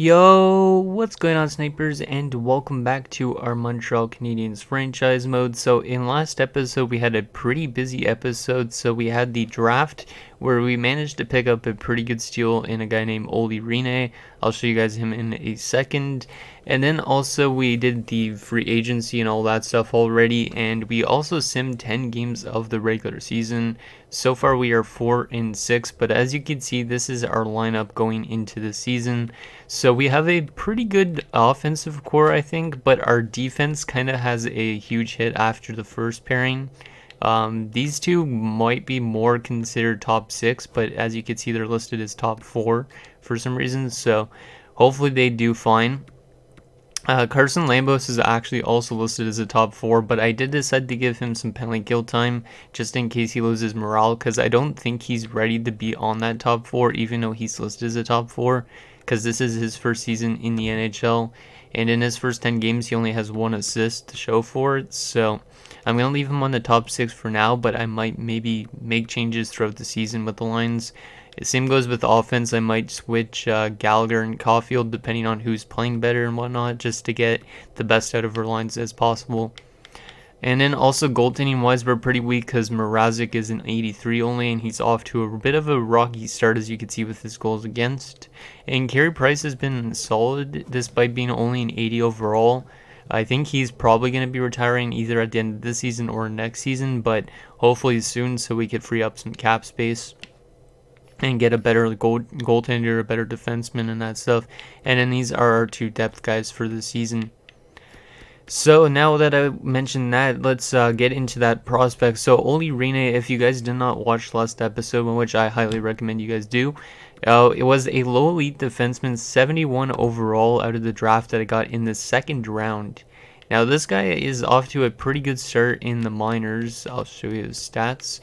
Yo, what's going on, snipers, and welcome back to our Montreal Canadiens franchise mode. So in last episode we had a pretty busy episode. So we had the draft where we managed to pick up a pretty good steal in a guy named Olli Rinne. I'll show you guys him in a second. And then also we did the free agency and all that stuff already, and we also simmed 10 games of the regular season. So far we are 4-6, but as you can see, this is our lineup going into the season. So we have a pretty good offensive core, I think, but our defense kind of has a huge hit after the first pairing. These two might be more considered top 6, but as you can see, they're listed as top 4 for some reason, so hopefully they do fine. Carson Lambos is actually also listed as a top 4, but I did decide to give him some penalty kill time just in case he loses morale, because I don't think he's ready to be on that top 4, even though he's listed as a top 4, because this is his first season in the NHL, and in his first 10 games he only has 1 assist to show for it, so I'm going to leave him on the top 6 for now, but I might maybe make changes throughout the season with the lines. Same goes with offense. I might switch Gallagher and Caulfield depending on who's playing better and whatnot, just to get the best out of our lines as possible. And then also goaltending wise, we're pretty weak because Mrazek is an 83 only, and he's off to a bit of a rocky start, as you can see with his goals against. And Carey Price has been solid despite being only an 80 overall. I think he's probably going to be retiring either at the end of this season or next season, but hopefully soon so we could free up some cap space and get a better goaltender, a better defenseman, and that stuff. And then these are our 2 depth guys for the season. So now that I mentioned that, let's get into that prospect. So Olli Rinne, if you guys did not watch last episode, which I highly recommend you guys do, it was a low elite defenseman, 71 overall out of the draft that I got in the second round. Now this guy is off to a pretty good start in the minors. I'll show you his stats.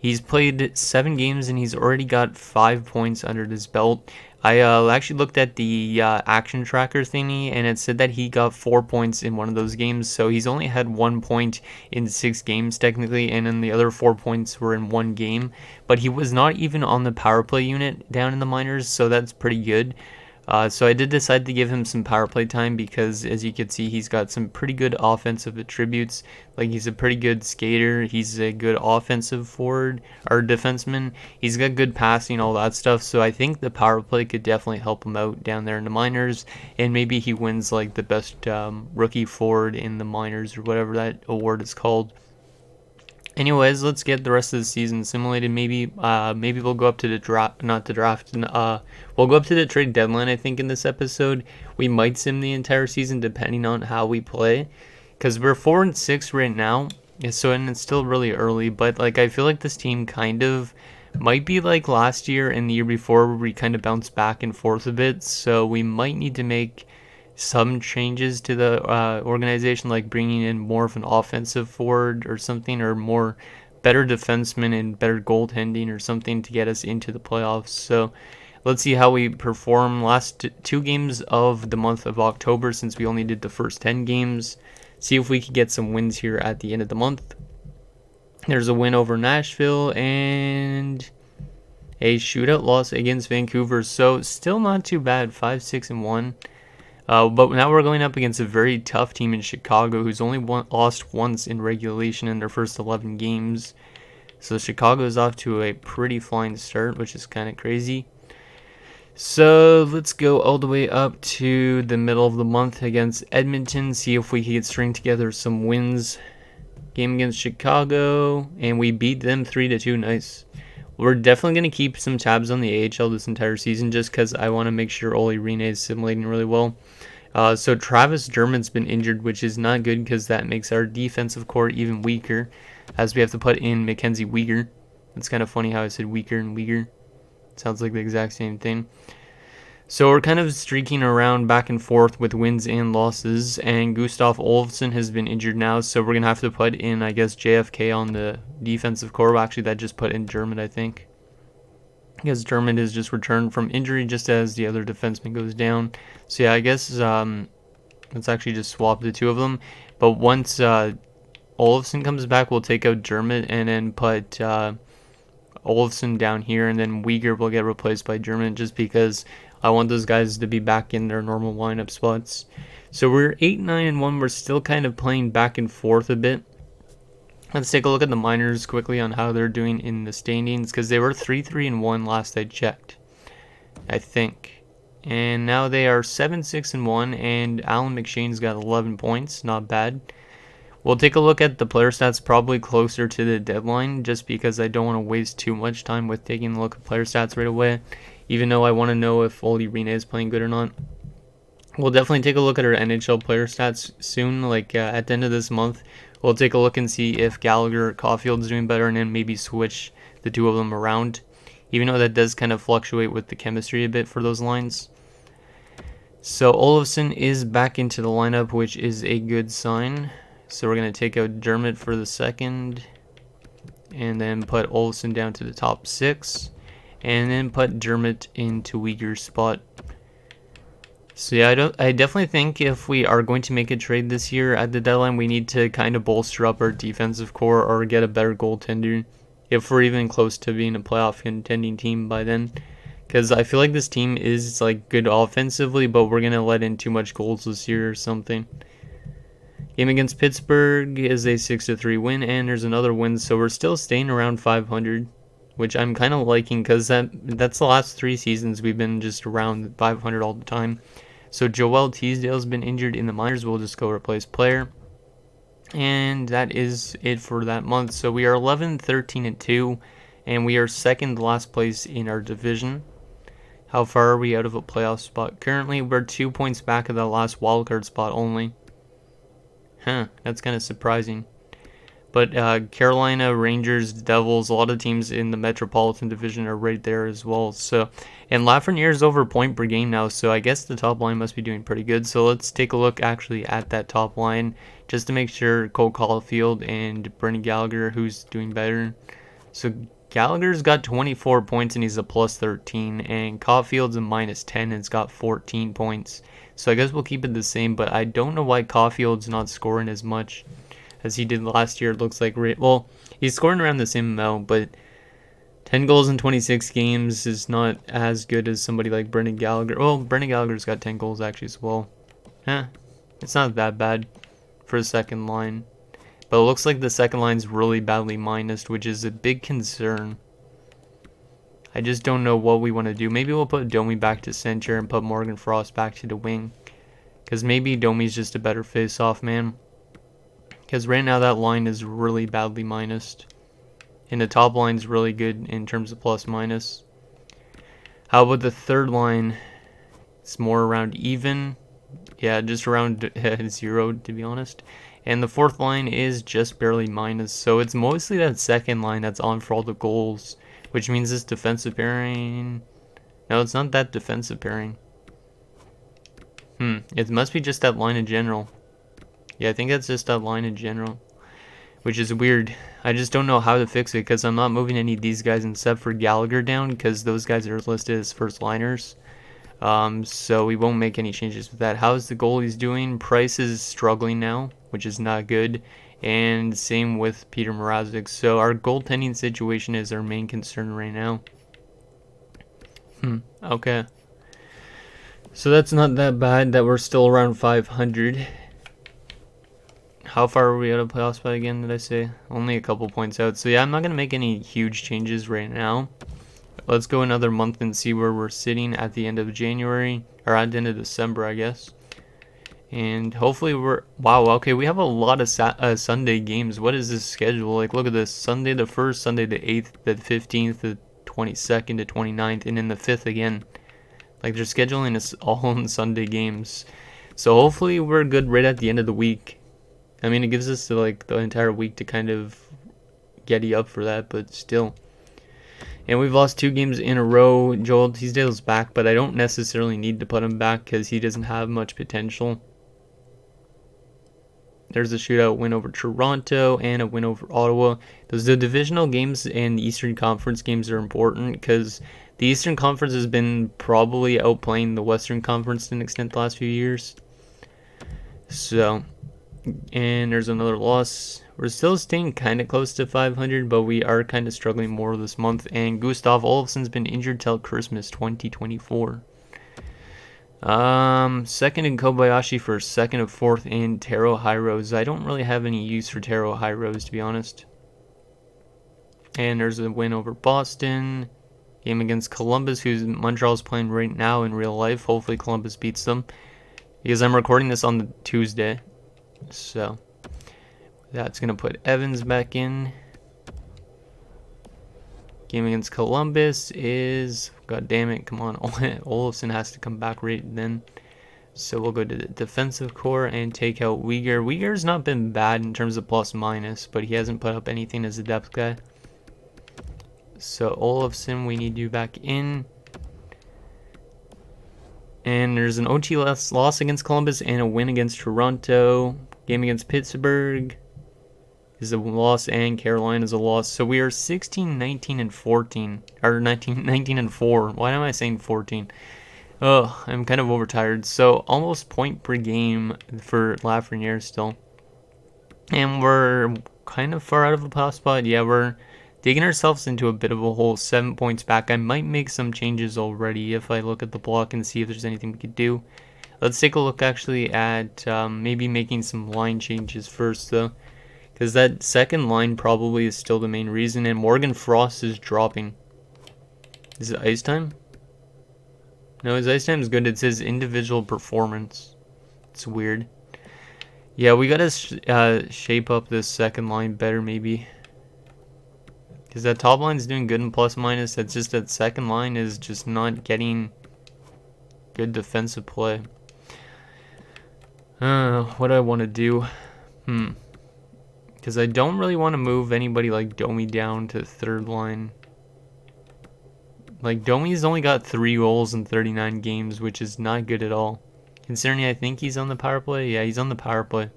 He's played 7 games and he's already got 5 points under his belt. I actually looked at the action tracker thingy, and it said that he got 4 points in one of those games. So he's only had 1 point in 6 games technically, and then the other 4 points were in 1 game. But he was not even on the power play unit down in the minors, so that's pretty good. So I did decide to give him some power play time because, as you can see, he's got some pretty good offensive attributes. Like, he's a pretty good skater. He's a good offensive forward or defenseman. He's got good passing, all that stuff. So I think the power play could definitely help him out down there in the minors. And maybe he wins like the best rookie forward in the minors or whatever that award is called. Anyways, let's get the rest of the season simulated. Maybe we'll go up to the draft, not the draft. We'll go up to the trade deadline. I think in this episode we might sim the entire season depending on how we play, because we're 4-6 right now. So and it's still really early, but like I feel like this team kind of might be like last year and the year before, where we kind of bounced back and forth a bit. So we might need to make some changes to the organization, like bringing in more of an offensive forward or something, or more better defensemen and better goaltending or something to get us into the playoffs. So let's see how we perform last 2 games of the month of October, since we only did the first 10 games. See if we can get some wins here at the end of the month. There's a win over Nashville and a shootout loss against Vancouver. So still not too bad, 5-6-1. But now we're going up against a very tough team in Chicago, who's only lost once in regulation in their first 11 games. So Chicago is off to a pretty flying start, which is kind of crazy. So let's go all the way up to the middle of the month against Edmonton, see if we can string together some wins. Game against Chicago, and we beat them 3-2. Nice. We're definitely going to keep some tabs on the AHL this entire season, just because I want to make sure Olli Rinne is simulating really well. So Travis Dermott's been injured, which is not good because that makes our defensive core even weaker, as we have to put in Mackenzie Weegar. It's kind of funny how I said weaker and Weegar. Sounds like the exact same thing. So we're kind of streaking around back and forth with wins and losses, and Gustav Olofsson has been injured now, so we're going to have to put in, I guess, JFK on the defensive core. Well, actually, that just put in Dermott, I think, because Dermott is just returned from injury just as the other defenseman goes down. So yeah, I guess let's actually just swap the 2 of them. But once Olofsson comes back, we'll take out Dermott and then put Olofsson down here, and then Weegar will get replaced by Dermott, just because I want those guys to be back in their normal lineup spots. So we're 8-9-1. We're still kind of playing back and forth a bit. Let's take a look at the minors quickly on how they're doing in the standings, because they were 3-3-1 last I checked, I think. And now they are 7-6-1, and Alan McShane's got 11 points. Not bad. We'll take a look at the player stats probably closer to the deadline, just because I don't want to waste too much time with taking a look at player stats right away, even though I want to know if Olli Rene is playing good or not. We'll definitely take a look at our NHL player stats soon, like at the end of this month. We'll take a look and see if Gallagher or Caulfield's doing better, and then maybe switch the two of them around, even though that does kind of fluctuate with the chemistry a bit for those lines. So Olofsson is back into the lineup, which is a good sign. So we're going to take out Dermott for the second, and then put Olofsson down to the top 6, and then put Dermott into Uyghur's spot. So yeah, I definitely think if we are going to make a trade this year at the deadline, we need to kind of bolster up our defensive core or get a better goaltender if we're even close to being a playoff contending team by then. Because I feel like this team is like good offensively, but we're going to let in too much goals this year or something. Game against Pittsburgh is a 6-3 win, and there's another win, so we're still staying around 500, which I'm kind of liking, because that's the last 3 seasons we've been just around 500 all the time. So Joel Teasdale's been injured in the minors. We'll just go replace player. And that is it for that month. So we are 11-13-2, and we are second to last place in our division. How far are we out of a playoff spot? Currently, we're 2 points back of the last wildcard spot only. That's kind of surprising. But Carolina, Rangers, Devils, a lot of teams in the Metropolitan Division are right there as well. So, and Lafreniere's over point per game now, so I guess the top line must be doing pretty good. So let's take a look actually at that top line, just to make sure Cole Caulfield and Brendan Gallagher, who's doing better. So Gallagher's got 24 points and he's a plus 13, and Caulfield's a minus 10 and it's got 14 points. So I guess we'll keep it the same, but I don't know why Caulfield's not scoring as much as he did last year. It looks like, well, he's scoring around the same amount, but 10 goals in 26 games is not as good as somebody like Brendan Gallagher. Well, Brendan Gallagher's got 10 goals actually as well. It's not that bad for the second line. But it looks like the second line's really badly minused, which is a big concern. I just don't know what we want to do. Maybe we'll put Domi back to center and put Morgan Frost back to the wing, because maybe Domi's just a better face-off man. Because right now that line is really badly minused. And the top line's really good in terms of plus-minus. How about the third line? It's more around even. Yeah, just around 0 to be honest. And the fourth line is just barely minus. So it's mostly that second line that's on for all the goals, which means this defensive pairing... No, it's not that defensive pairing. It must be just that line in general. Yeah, I think that's just that line in general, which is weird. I just don't know how to fix it, because I'm not moving any of these guys except for Gallagher down, because those guys are listed as first liners. So we won't make any changes with that. How's the goalies doing? Price is struggling now, which is not good. And same with Peter Mrazek. So our goaltending situation is our main concern right now. Okay. So that's not that bad that we're still around 500. How far are we out of playoff spot again, did I say? Only a couple points out. So yeah, I'm not going to make any huge changes right now. Let's go another month and see where we're sitting at the end of January, or at the end of December, I guess. And hopefully we're... Wow, okay, we have a lot of Sunday games. What is this schedule? Like, look at this. Sunday the 1st, Sunday the 8th, the 15th, the 22nd, the 29th, and then the 5th again. Like, they're scheduling us all on Sunday games. So hopefully we're good right at the end of the week. I mean, it gives us like the entire week to kind of getty up for that, but still. And we've lost 2 games in a row. Joel Teasdale's back, but I don't necessarily need to put him back because he doesn't have much potential. There's a shootout win over Toronto and a win over Ottawa. The divisional games and the Eastern Conference games are important because the Eastern Conference has been probably outplaying the Western Conference to an extent the last few years. So, and there's another loss. We're still staying kind of close to 500, but we are kind of struggling more this month. And Gustav Olofsson's been injured till Christmas 2024. Second in Kobayashi for second of fourth in Taro Hyros. I don't really have any use for Taro Hyros, to be honest. And there's a win over Boston. Game against Columbus, who's Montreal's playing right now in real life. Hopefully Columbus beats them, because I'm recording this on the Tuesday. So that's gonna put Evans back in. Game against Columbus is, god damn it, come on, Olofsson has to come back right then. So we'll go to the defensive core and take out Uyghur. Uyghur's not been bad in terms of plus minus, but he hasn't put up anything as a depth guy. So Olofsson, we need you back in. And there's an OT loss against Columbus and a win against Toronto. Game against Pittsburgh is a loss, and Carolina is a loss. So we are 16, 19, and 14. Or 19 and 4. Why am I saying 14? Oh, I'm kind of overtired. So almost point per game for Lafreniere still. And we're kind of far out of the playoff spot. Yeah, we're digging ourselves into a bit of a hole. 7 points back. I might make some changes already if I look at the block and see if there's anything we could do. Let's take a look actually at maybe making some line changes first though, because that second line probably is still the main reason. And Morgan Frost is dropping. Is it ice time? No, his ice time is good. It says individual performance. It's weird. Yeah, we gotta shape up this second line better maybe, because that top line is doing good in plus minus. It's just that second line is just not getting good defensive play. What do I want to do? Because I don't really want to move anybody like Domi down to third line. Like, Domi's only got 3 goals in 39 games, which is not good at all. Considering I think he's on the power play. Yeah, he's on the power play.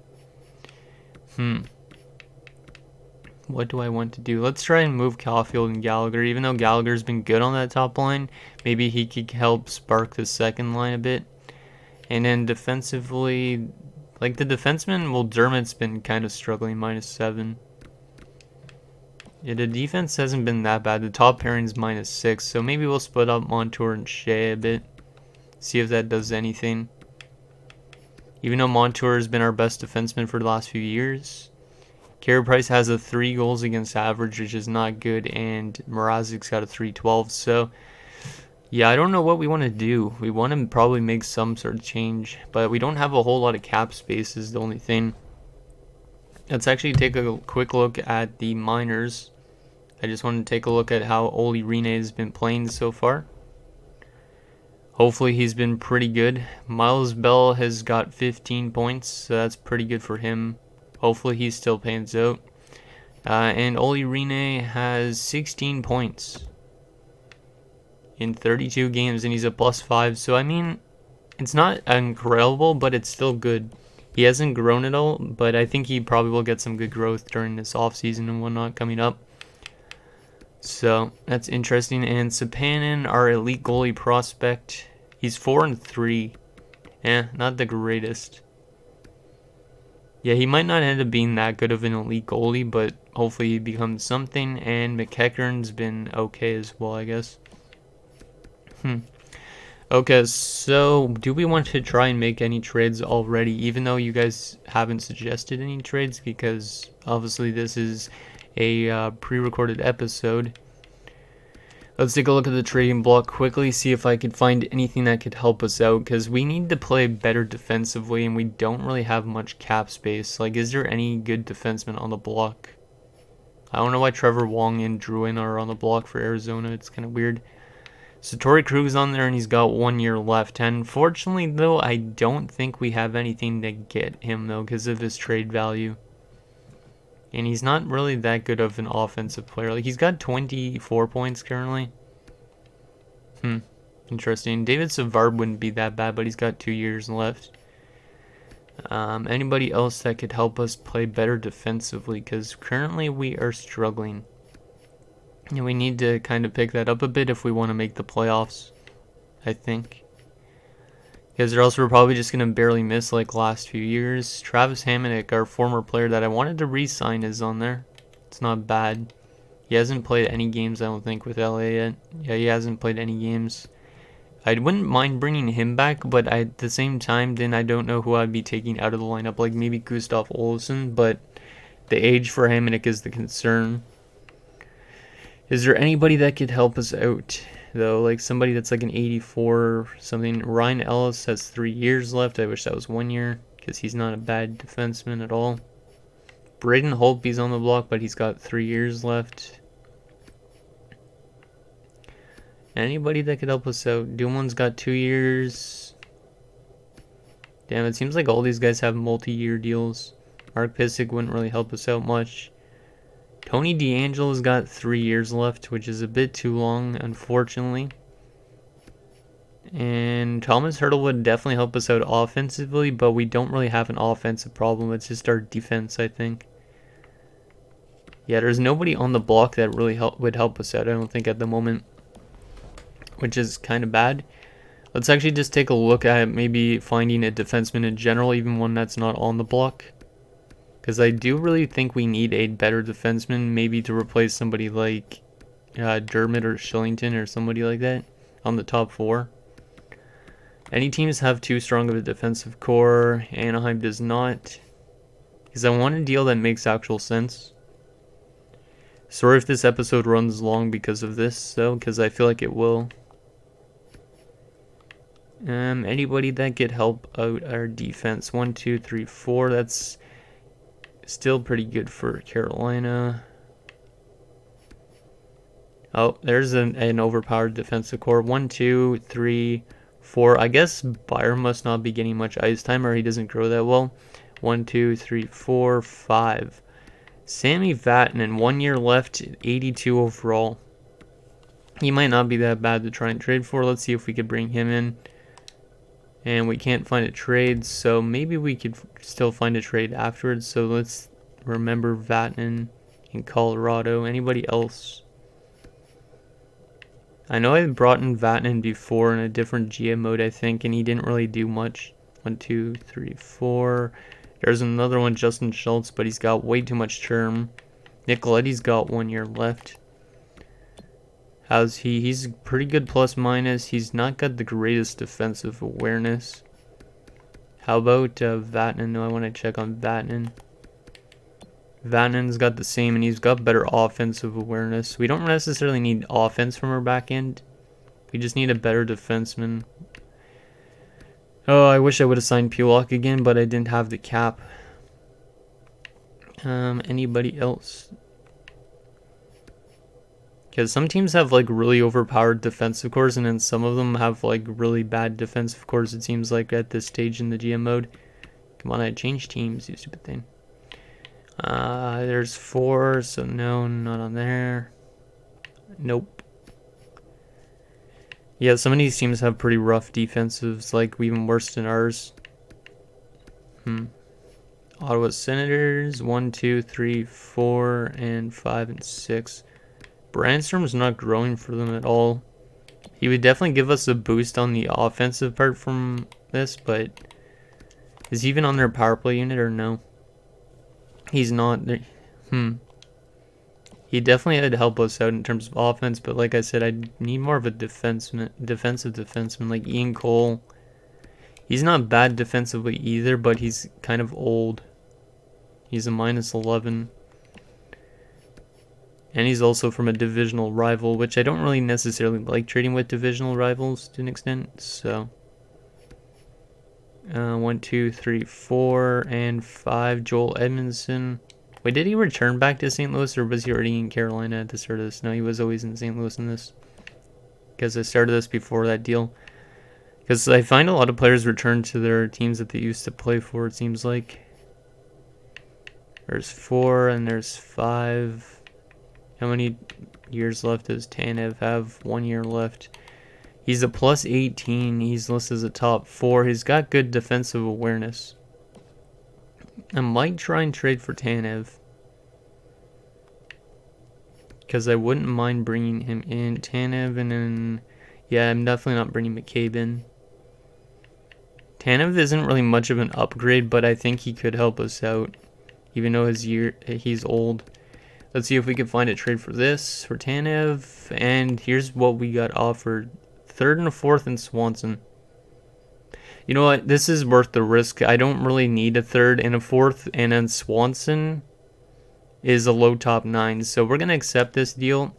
What do I want to do? Let's try and move Caulfield and Gallagher. Even though Gallagher's been good on that top line, maybe he could help spark the second line a bit. And then defensively, like the defenseman, well, Dermott's been kind of struggling, -7. Yeah, the defense hasn't been that bad. The top pairing's -6, so maybe we'll split up Montour and Shea a bit. See if that does anything. Even though Montour has been our best defenseman for the last few years. Carey Price has a 3 goals against average, which is not good, and Mrazek's got a 3.12, so yeah, I don't know what we want to do. We want to probably make some sort of change, but we don't have a whole lot of cap space is the only thing. Let's actually take a quick look at the minors. I just want to take a look at how Olli Rinne has been playing so far. Hopefully he's been pretty good. Miles Bell has got 15 points, so that's pretty good for him. Hopefully he still pans out. And Olli Rinne has 16 points in 32 games, and he's a +5. So, I mean, it's not incredible, but it's still good. He hasn't grown at all, but I think he probably will get some good growth during this offseason and whatnot coming up. So, that's interesting. And Sapanen, our elite goalie prospect, he's 4-3. Not the greatest. Yeah, he might not end up being that good of an elite goalie, but hopefully he becomes something. And McEachern's been okay as well, I guess. Okay, so do we want to try and make any trades already, even though you guys haven't suggested any trades, because obviously this is a pre-recorded episode. Let's take a look at the trading block quickly, see if I could find anything that could help us out, because we need to play better defensively, and we don't really have much cap space. Like, is there any good defensemen on the block? I don't know why Trevor Wong and Drouin are on the block for Arizona. It's kind of weird. So Torrey Krug's on there, and he's got 1 year left. And fortunately, though, I don't think we have anything to get him, though, because of his trade value. And he's not really that good of an offensive player. Like, he's got 24 points currently. Interesting. David Savard wouldn't be that bad, but he's got 2 years left. Anybody else that could help us play better defensively? Because currently we are struggling. And we need to kind of pick that up a bit if we want to make the playoffs, I think. Because or else we're probably just going to barely miss like last few years. Travis Hamonic, our former player that I wanted to re-sign, is on there. It's not bad. He hasn't played any games, I don't think, with LA yet. Yeah, he hasn't played any games. I wouldn't mind bringing him back, but at the same time, then I don't know who I'd be taking out of the lineup. Like maybe Gustav Olsson, but the age for Hamonic is the concern. Is there anybody that could help us out, though? Like somebody that's like an 84 or something. Ryan Ellis has 3 years left. I wish that was 1 year, because he's not a bad defenseman at all. Braden Holtby's on the block, but he's got 3 years left. Anybody that could help us out? Dumoulin got 2 years. Damn, it seems like all these guys have multi-year deals. Mark Pysyk wouldn't really help us out much. Tony DeAngelo's got 3 years left, which is a bit too long, unfortunately. And Thomas Hertl would definitely help us out offensively, but we don't really have an offensive problem. It's just our defense, I think. Yeah, there's nobody on the block that really would help us out, I don't think, at the moment, which is kind of bad. Let's actually just take a look at maybe finding a defenseman in general, even one that's not on the block. Because I do really think we need a better defenseman, maybe to replace somebody like Dermott or Shillington or somebody like that on the top 4. Any teams have too strong of a defensive core. Anaheim does not. Because I want a deal that makes actual sense. Sorry if this episode runs long because of this, though, because I feel like it will. Anybody that could help out our defense? 1, 2, 3, 4. That's still pretty good for Carolina. Oh, there's an overpowered defensive core. 1, 2, 3, 4. I guess Byron must not be getting much ice time, or he doesn't grow that well. 1, 2, 3, 4, 5. Sammy Vatanen, 1 year left, 82 overall. He might not be that bad to try and trade for. Let's see if we could bring him in. And we can't find a trade, so maybe we could still find a trade afterwards. So let's remember Vatanen in Colorado. Anybody else? I know I brought in Vatanen before in a different GM mode, I think, and he didn't really do much. 1, 2, 3, 4. There's another one, Justin Schultz, but he's got way too much term. Nicoletti's got 1 year left. How's he? He's pretty good plus minus. He's not got the greatest defensive awareness. How about Vatanen? No, I want to check on Vatanen. Vatanen's got the same, and he's got better offensive awareness. We don't necessarily need offense from our back end. We just need a better defenseman. Oh, I wish I would have signed Pulock again, but I didn't have the cap. Anybody else? Because some teams have like really overpowered defensive cores, and then some of them have like really bad defensive cores, it seems like, at this stage in the GM mode. Come on, I changed teams, you stupid thing. There's 4, so no, not on there. Nope. Yeah, some of these teams have pretty rough defensives, like even worse than ours. Ottawa Senators, 1, 2, 3, 4, and 5, and 6. Brandstrom's not growing for them at all. He would definitely give us a boost on the offensive part from this, but is he even on their power play unit or no? He's not. He definitely had to help us out in terms of offense, but like I said, I need more of a defensive defenseman like Ian Cole. He's not bad defensively either, but he's kind of old. He's a -11. And he's also from a divisional rival, which I don't really necessarily like trading with divisional rivals to an extent. So 1, 2, 3, 4, and 5. Joel Edmondson. Wait, did he return back to St. Louis, or was he already in Carolina at the start of this? No, he was always in St. Louis in this. Because I started this before that deal. Because I find a lot of players return to their teams that they used to play for, it seems like. There's 4 and there's 5. How many years left does Tanev have? 1 year left. He's a plus 18. He's listed as a top 4. He's got good defensive awareness. I might try and trade for Tanev, because I wouldn't mind bringing him in. Tanev, and then, yeah, I'm definitely not bringing McCabe in. Tanev isn't really much of an upgrade, but I think he could help us out, even though he's old. Let's see if we can find a trade for this, for Tanev. And here's what we got offered. third and a fourth in Swanson. You know what? This is worth the risk. I don't really need a third and a fourth, and then Swanson is a low top 9. So we're going to accept this deal.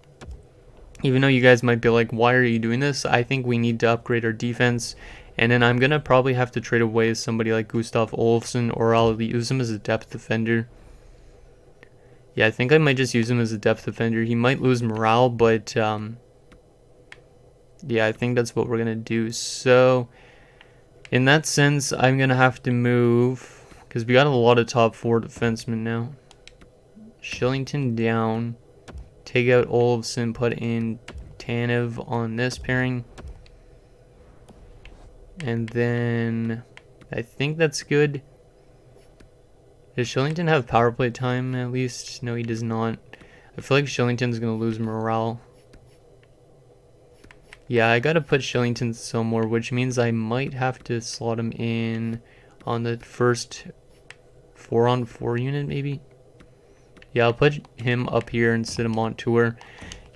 Even though you guys might be like, why are you doing this? I think we need to upgrade our defense. And then I'm going to probably have to trade away somebody like Gustav Olofsson, or I'll use him as a depth defender. Yeah, I think I might just use him as a depth defender. He might lose morale, but yeah, I think that's what we're going to do. So in that sense, I'm going to have to move, because we got a lot of top 4 defensemen now. Shillington down. Take out Olofsson, put in Tanev on this pairing. And then I think that's good. Does Shillington have power play time at least? No, he does not. I feel like Shillington's going to lose morale. Yeah, I got to put Shillington somewhere, which means I might have to slot him in on the first 4-on-4 unit maybe. Yeah, I'll put him up here instead of Montour.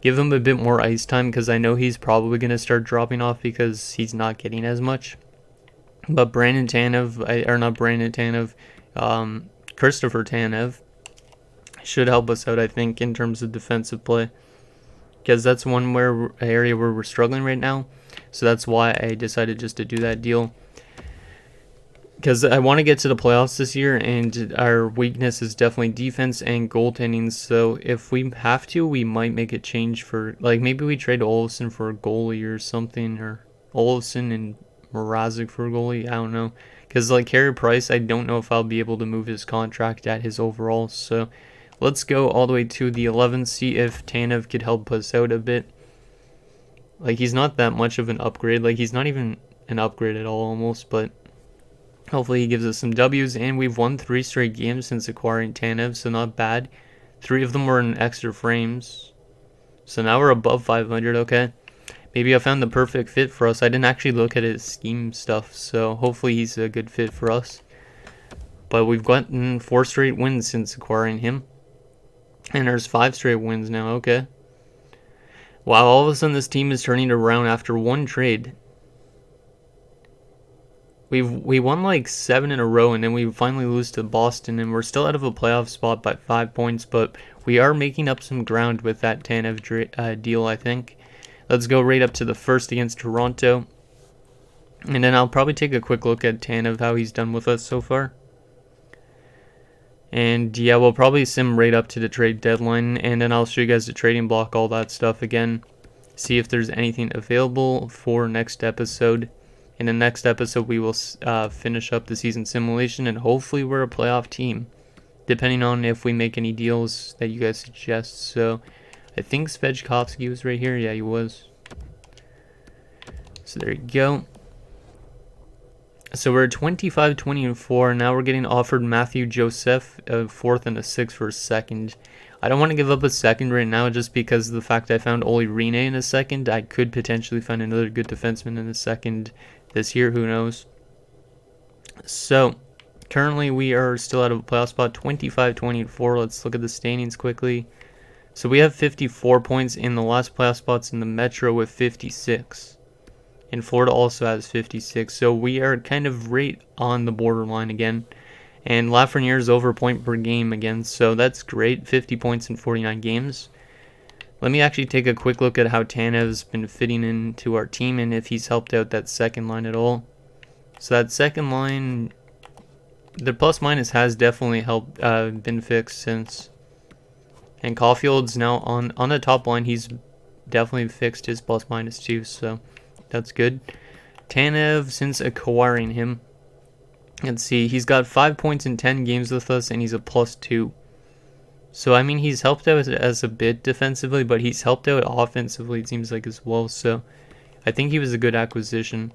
Give him a bit more ice time, because I know he's probably going to start dropping off because he's not getting as much. But Brandon Tanev, or not Brandon Tanev, Christopher Tanev should help us out, I think, in terms of defensive play. Because that's one area where we're struggling right now. So that's why I decided just to do that deal. Because I want to get to the playoffs this year, and our weakness is definitely defense and goaltending. So if we have to, we might make a change for, like, maybe we trade Olofsson for a goalie or something, or Olofsson and Mrazek for a goalie. I don't know. Because, like, Carey Price, I don't know if I'll be able to move his contract at his overall. So let's go all the way to the 11th, see if Tanev could help us out a bit. Like, he's not that much of an upgrade. Like, he's not even an upgrade at all almost, but hopefully he gives us some W's, and we've won 3 straight games since acquiring Tanev, so not bad. 3 of them were in extra frames. So now we're above 500, okay. Maybe I found the perfect fit for us. I didn't actually look at his scheme stuff, so hopefully he's a good fit for us. But we've gotten 4 straight wins since acquiring him. And there's 5 straight wins now, okay. Wow, all of a sudden this team is turning around after 1 trade. We won like 7 in a row, and then we finally lose to Boston, and we're still out of a playoff spot by 5 points, but we are making up some ground with that Tanev deal, I think. Let's go right up to the first against Toronto, and then I'll probably take a quick look at Tanev, how he's done with us so far. And yeah, we'll probably sim right up to the trade deadline, and then I'll show you guys the trading block, all that stuff again. See if there's anything available for next episode. In the next episode, we will finish up the season simulation, and hopefully we're a playoff team, depending on if we make any deals that you guys suggest. So I think Svechkovsky was right here. Yeah, he was. So there you go. So we're at 25, 20, and 4. Now we're getting offered Matthew Joseph, a 4th and a 6th for a 2nd. I don't want to give up a 2nd right now just because of the fact I found Olli Rinne in a 2nd. I could potentially find another good defenseman in a 2nd this year, who knows. So currently we are still out of a playoff spot, 25, 20, and 4. Let's look at the standings quickly. So we have 54 points in the last playoff spots in the Metro with 56. And Florida also has 56. So we are kind of right on the borderline again. And Lafreniere is over point per game again. So that's great. 50 points in 49 games. Let me actually take a quick look at how Tanev's been fitting into our team and if he's helped out that second line at all. So that second line, the plus minus has definitely helped, been fixed since. And Caulfield's now on the top line. He's definitely fixed his plus minus too. So that's good. Tanev, since acquiring him, let's see, he's got 5 points in 10 games with us, and he's a +2. So, I mean, he's helped out as a bit defensively, but he's helped out offensively, it seems like, as well. So, I think he was a good acquisition.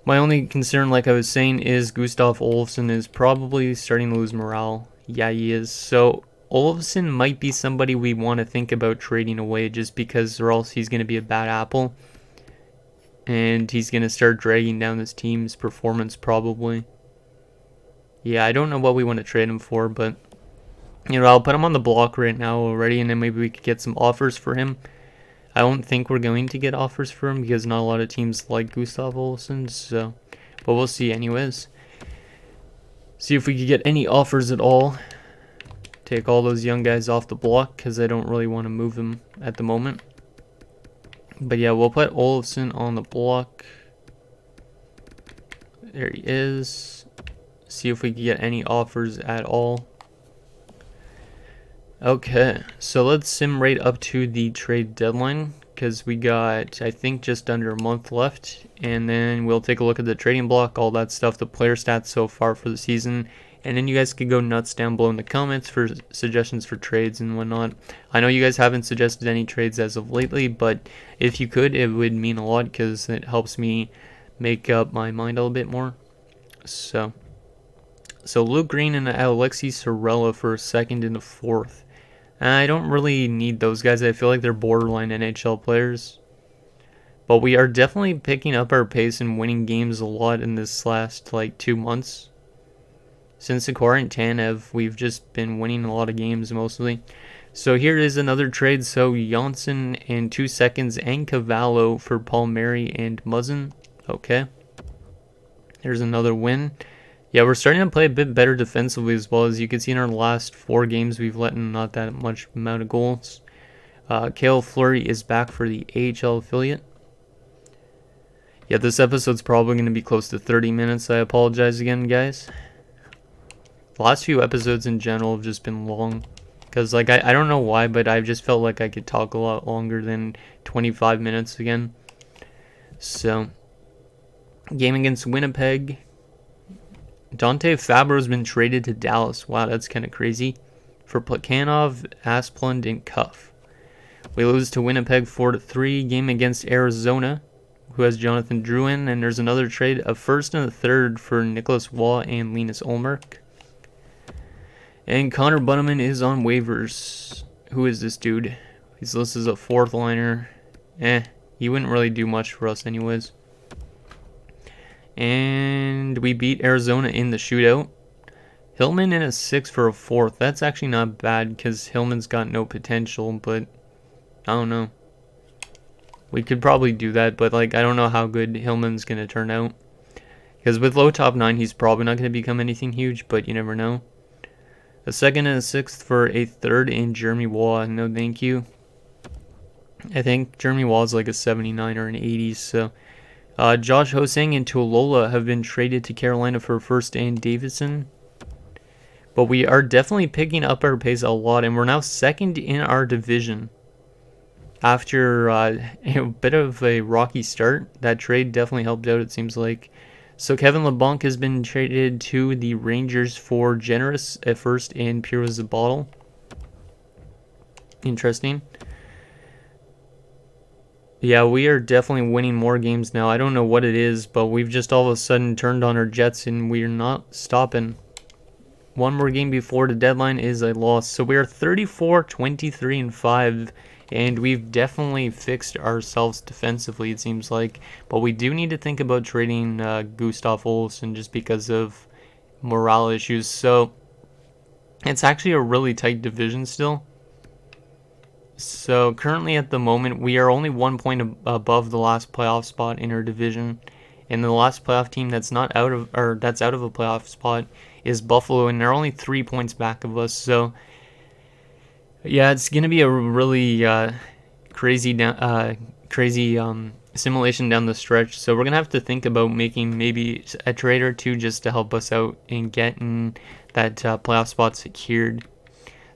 My only concern, like I was saying, is Gustav Olofsson is probably starting to lose morale. Yeah, he is. So, Olofsson might be somebody we want to think about trading away just because or else he's going to be a bad apple. And he's going to start dragging down this team's performance probably. Yeah, I don't know what we want to trade him for, but you know, I'll put him on the block right now already, and then maybe we could get some offers for him. I don't think we're going to get offers for him because not a lot of teams like Gustav Olsson, so, but we'll see anyways. See if we could get any offers at all. Take all those young guys off the block because I don't really want to move them at the moment. But yeah, we'll put Olsson on the block. There he is. See if we can get any offers at all. Okay, so let's sim right up to the trade deadline because we got, I think, just under a month left. And then we'll take a look at the trading block, all that stuff, the player stats so far for the season. And then you guys can go nuts down below in the comments for suggestions for trades and whatnot. I know you guys haven't suggested any trades as of lately, but if you could, it would mean a lot because it helps me make up my mind a little bit more. So Luke Green and Alexi Sorella for a second and a fourth. I don't really need those guys. I feel like they're borderline NHL players. But we are definitely picking up our pace and winning games a lot in this last 2 months. Since the quarantine, we've just been winning a lot of games mostly. So here is another trade. So Janssen and 2 seconds and Cavallo for Palmieri and Muzzin. Okay. There's another win. Yeah, we're starting to play a bit better defensively as well. As you can see in our last 4 games, we've let in not that much amount of goals. Cale Fleury is back for the AHL affiliate. Yeah, this episode's probably going to be close to 30 minutes. I apologize again, guys. The last few episodes in general have just been long. Because, I don't know why, but I've just felt like I could talk a lot longer than 25 minutes again. So, game against Winnipeg. Dante Fabro's been traded to Dallas. Wow, that's kind of crazy. For Plekhanov, Asplund, and Cuff. We lose to Winnipeg 4-3. Game against Arizona, who has Jonathan Drouin. And there's another trade, a first and a third for Nicholas Waugh and Linus Olmark. And Connor Bunneman is on waivers. Who is this dude? He's listed as a 4th liner. He wouldn't really do much for us anyways. And we beat Arizona in the shootout. Hillman in a 6 for a 4th. That's actually not bad because Hillman's got no potential, but I don't know. We could probably do that, but I don't know how good Hillman's going to turn out. Because with low top 9, he's probably not going to become anything huge, but you never know. A 2nd and a 6th for a 3rd in Jeremy Waugh. No thank you. I think Jeremy Waugh is like a 79 or an 80, so... Josh Hosang and Tuolola have been traded to Carolina for first and Davidson. But we are definitely picking up our pace a lot, and we're now 2nd in our division. After a bit of a rocky start, that trade definitely helped out, it seems like. So Kevin LeBlanc has been traded to the Rangers for Generous at first and Pure as a Bottle. Interesting. Yeah, we are definitely winning more games now. I don't know what it is, but we've just all of a sudden turned on our jets and we're not stopping. One more game before the deadline is a loss. So we are 34, 23, and 5, and we've definitely fixed ourselves defensively, it seems like. But we do need to think about trading Gustav Olsson just because of morale issues. So it's actually a really tight division still. So currently at the moment, we are only 1 point above the last playoff spot in our division. And the last playoff team that's not out of, or that's out of a playoff spot is Buffalo, and they're only 3 points back of us. So yeah, it's gonna be a really crazy simulation down the stretch. So we're gonna have to think about making maybe a trade or two just to help us out in getting that playoff spot secured.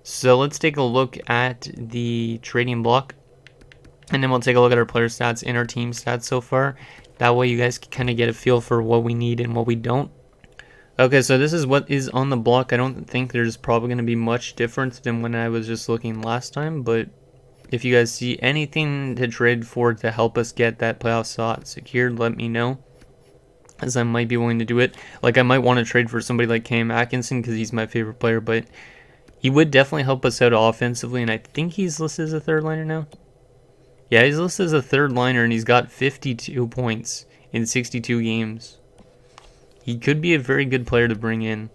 So let's take a look at the trading block, and then we'll take a look at our player stats and our team stats so far. That way you guys can kind of get a feel for what we need and what we don't. Okay, so this is what is on the block. I don't think there's probably going to be much difference than when I was just looking last time, but if you guys see anything to trade for to help us get that playoff spot secured, let me know, as I might be willing to do it. I might want to trade for somebody like Cam Atkinson because he's my favorite player, but he would definitely help us out offensively, and I think he's listed as a 3rd liner now. Yeah, he's listed as a 3rd liner, and he's got 52 points in 62 games. He could be a very good player to bring in.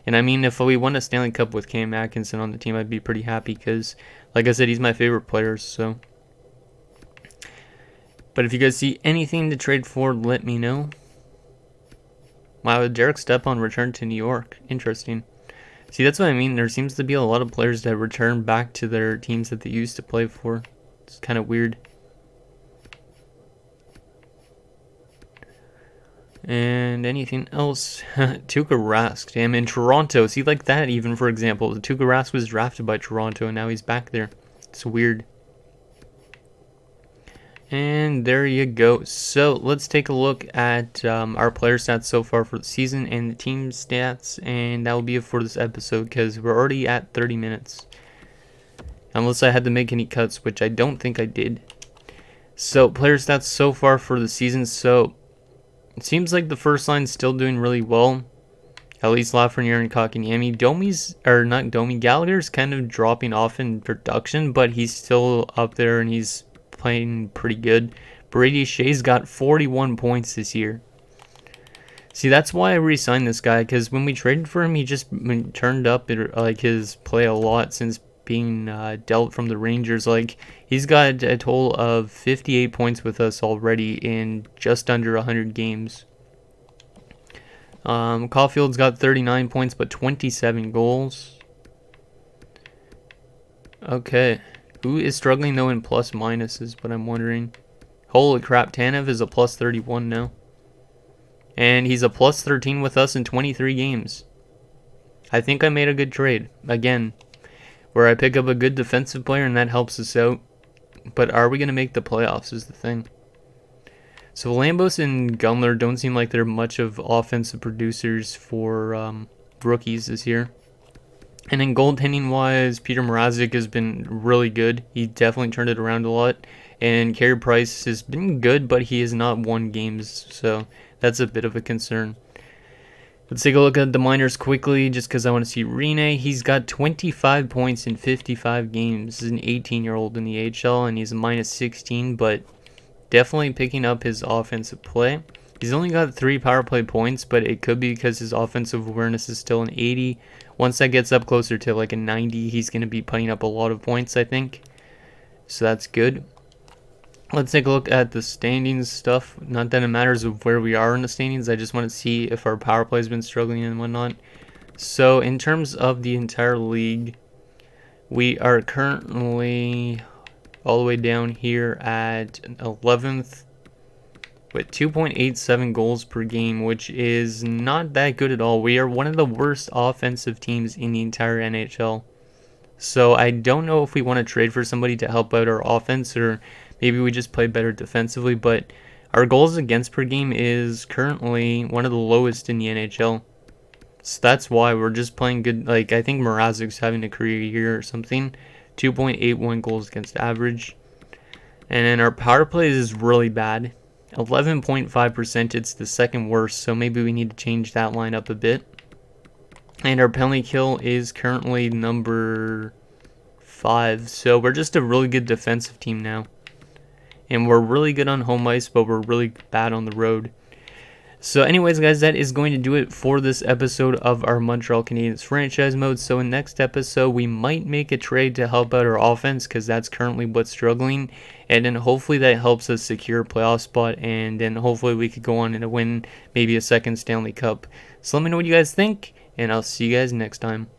And I mean, if we won a Stanley Cup with Cam Atkinson on the team, I'd be pretty happy because, like I said, he's my favorite player. So But if you guys see anything to trade for, let me know. Wow, Derek Stepan returned to New York. Interesting. See, that's what I mean. There seems to be a lot of players that return back to their teams that they used to play for. It's kind of weird. And anything else? Tuukka Rask. Damn, in Toronto. See, like that even, for example. Tuukka Rask was drafted by Toronto, and now he's back there. It's weird. And there you go. So let's take a look at our player stats so far for the season and the team stats, and that will be it for this episode because we're already at 30 minutes. Unless I had to make any cuts, which I don't think I did. So player stats so far for the season. So it seems like the first line's still doing really well. At least Lafreniere and Kotkaniemi. Gallagher's kind of dropping off in production, but he's still up there and he's playing pretty good. Brady Shea's got 41 points this year. See, that's why I re-signed this guy, because when we traded for him, he just turned up his play a lot since being dealt from the Rangers. Like, he's got a total of 58 points with us already in just under 100 games. Caulfield's got 39 points, but 27 goals. Okay. Who is struggling, though, in plus minus is what I'm wondering. Holy crap, Tanev is a plus 31 now. And he's a plus 13 with us in 23 games. I think I made a good trade. Again, where I pick up a good defensive player and that helps us out. But are we going to make the playoffs is the thing. So Lambos and Gunler don't seem like they're much of offensive producers for rookies this year. And then goaltending-wise, Peter Mrazek has been really good. He definitely turned it around a lot. And Carey Price has been good, but he has not won games, so that's a bit of a concern. Let's take a look at the minors quickly, just because I want to see Rene. He's got 25 points in 55 games. He's an 18-year-old in the AHL, and he's a minus 16, but definitely picking up his offensive play. He's only got 3 power play points, but it could be because his offensive awareness is still an 80. Once that gets up closer to like a 90, he's going to be putting up a lot of points, I think. So that's good. Let's take a look at the standings stuff. Not that it matters of where we are in the standings. I just want to see if our power play has been struggling and whatnot. So in terms of the entire league, we are currently all the way down here at 11th with 2.87 goals per game, which is not that good at all. We are one of the worst offensive teams in the entire NHL. So I don't know if we want to trade for somebody to help out our offense, or maybe we just play better defensively, but our goals against per game is currently one of the lowest in the NHL. So that's why we're just playing good. Like, I think Mrazek's having a career year or something. 2.81 goals against average. And then our power play is really bad. 11.5%, it's the second worst, so maybe we need to change that line up a bit. And our penalty kill is currently number 5, so we're just a really good defensive team now. And we're really good on home ice, but we're really bad on the road. So anyways, guys, that is going to do it for this episode of our Montreal Canadiens franchise mode. So in next episode, we might make a trade to help out our offense, because that's currently what's struggling. And then hopefully that helps us secure a playoff spot, and then hopefully we could go on and win maybe a second Stanley Cup. So let me know what you guys think, and I'll see you guys next time.